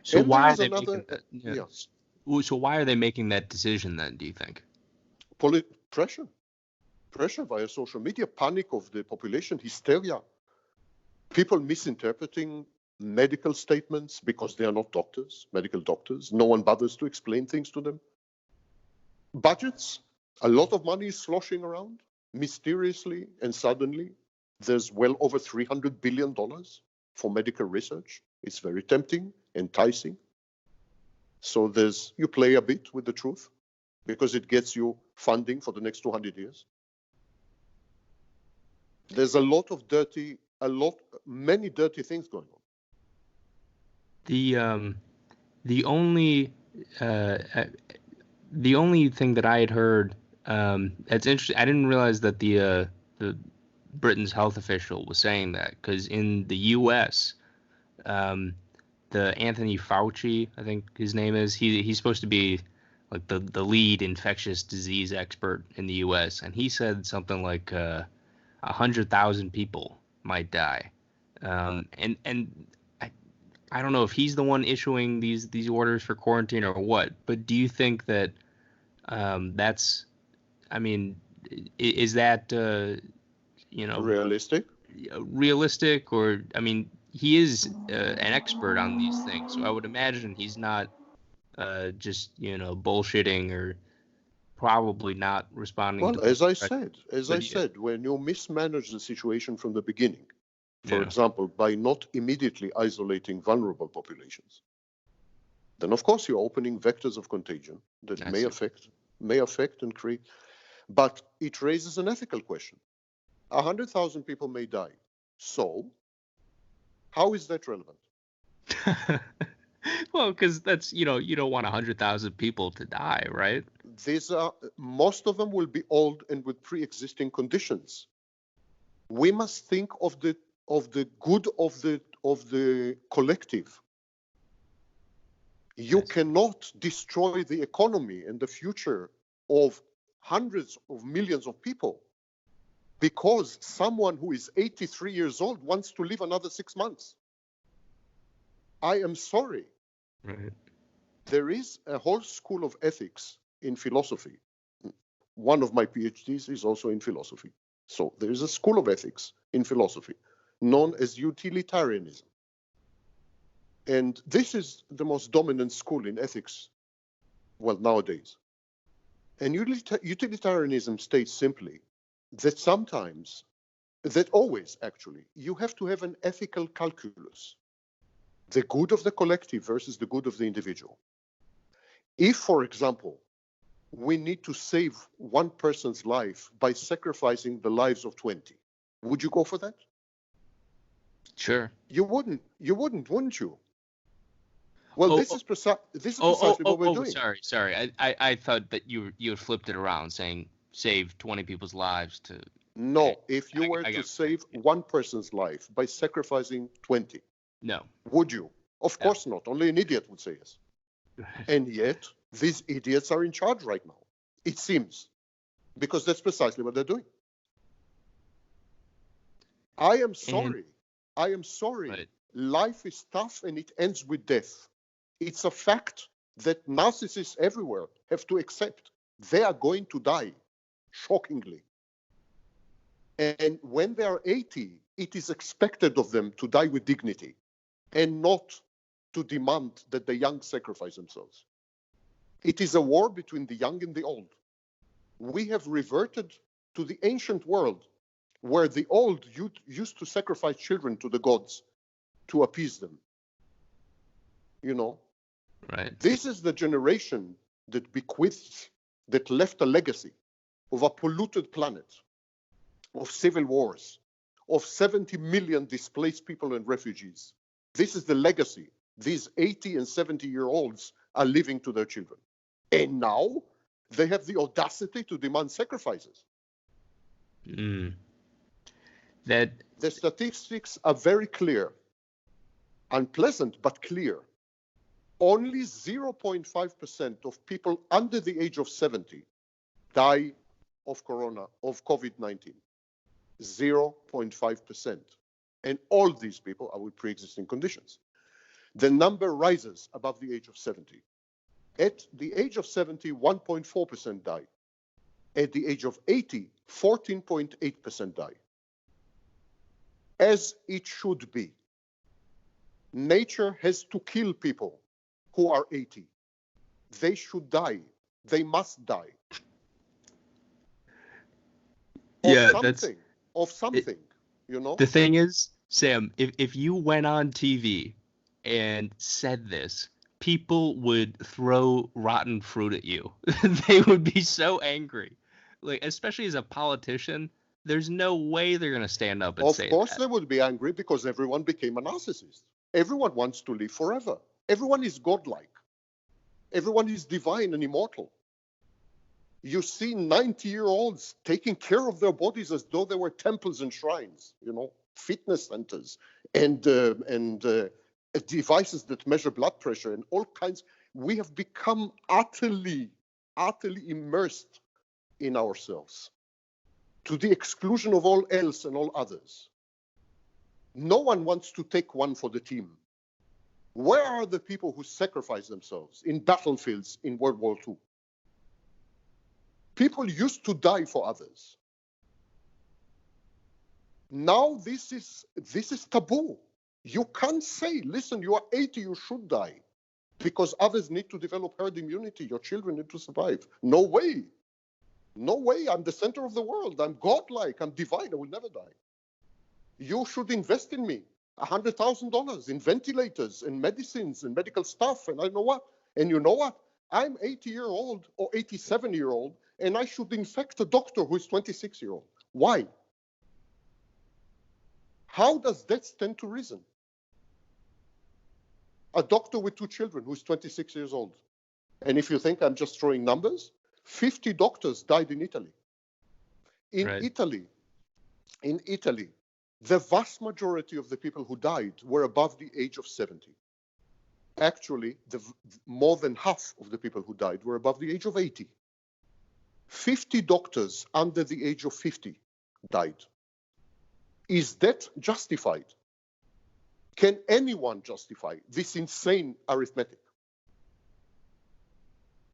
So And why there are is they another, making that? Yeah. yeah, So why are they making that decision then, do you think? pressure via social media, panic of the population, hysteria, people misinterpreting medical statements because they are not doctors, medical doctors. No one bothers to explain things to them. Budgets, a lot of money is sloshing around mysteriously and suddenly. There's well over $300 billion for medical research. It's very tempting, enticing. So you play a bit with the truth because it gets you funding for the next 200 years. There's many dirty things going on. The only thing that I had heard that's interesting. I didn't realize that the Britain's health official was saying that, because in the U.S., the Anthony Fauci, I think his name is, he's supposed to be like the lead infectious disease expert in the U.S., and he said something like 100,000 people might die, and I don't know if he's the one issuing these orders for quarantine or what, but do you think that that's, I mean, is that Realistic? realistic? Or, I mean, he is an expert on these things, so I would imagine he's not just bullshitting, or probably not responding to Well, as I but said, when you mismanage the situation from the beginning, for yeah, example, by not immediately isolating vulnerable populations, then of course you're opening vectors of contagion that I may see. affect and create. But it raises an ethical question. 100,000 people may die. So, how is that relevant? Well, because that's, you don't want 100,000 people to die, right? Most of them will be old and with pre-existing conditions. We must think of the good of the collective. You cannot destroy the economy and the future of hundreds of millions of people because someone who is 83 years old wants to live another 6 months. I am sorry. Right. There is a whole school of ethics in philosophy. One of my PhDs is also in philosophy. So there is a school of ethics in philosophy known as utilitarianism. And this is the most dominant school in ethics, well, nowadays. And utilitarianism states simply that always actually, you have to have an ethical calculus. The good of the collective versus the good of the individual. If, for example, we need to save one person's life by sacrificing the lives of 20, would you go for that? Sure. You wouldn't, wouldn't you? Well, this is precisely what we're doing. Sorry. I thought that you had flipped it around, saying save 20 people's lives to. No, if you were to save one person's life by sacrificing 20, no, would you? Of course not. Only an idiot would say yes. And yet, these idiots are in charge right now, it seems, because that's precisely what they're doing. I am sorry. Right. Life is tough and it ends with death. It's a fact that narcissists everywhere have to accept. They are going to die, shockingly. And when they are 80, it is expected of them to die with dignity and not to demand that the young sacrifice themselves. It is a war between the young and the old. We have reverted to the ancient world where the old used to sacrifice children to the gods to appease them. Right. This is the generation that left a legacy of a polluted planet, of civil wars, of 70 million displaced people and refugees. This is the legacy these 80 and 70-year-olds are leaving to their children. And now they have the audacity to demand sacrifices. The statistics are very clear. Unpleasant, but clear. Only 0.5% of people under the age of 70 die of COVID-19. 0.5%. And all these people are with pre-existing conditions. the number rises above the age of 70. At the age of 70, 1.4% die. At the age of 80, 14.8% die. As it should be. Nature has to kill people who are 80. They should die. They must die. Of something, you know? The thing is, Sam, if you went on TV and said this, people would throw rotten fruit at you. They would be so angry. Like, especially as a politician, there's no way they're going to stand up and say that. Of course they would be angry because everyone became a narcissist. Everyone wants to live forever. Everyone is godlike. Everyone is divine and immortal. You see 90-year-olds taking care of their bodies as though they were temples and shrines, you know, fitness centers and devices that measure blood pressure and all kinds. We have become utterly immersed in ourselves to the exclusion of all else and all others. No one wants to take one for the team. Where are the people who sacrifice themselves in battlefields in World War II? People used to die for others. Now this is taboo. You can't say, listen, you are 80, you should die, because others need to develop herd immunity. Your children need to survive. No way. No way. I'm the center of the world. I'm godlike. I'm divine. I will never die. You should invest in me. $100,000 in ventilators and medicines and medical stuff and I know what. And you know what? I'm 80-year-old or 87-year-old and I should infect a doctor who is 26-year-old. Why? How does that stand to reason? A doctor with 2 children who is 26 years old. And if you think I'm just throwing numbers, 50 doctors died in Italy. In Italy, the vast majority of the people who died were above the age of 70. Actually, more than half of the people who died were above the age of 80. 50 doctors under the age of 50 died. Is that justified? Can anyone justify this insane arithmetic?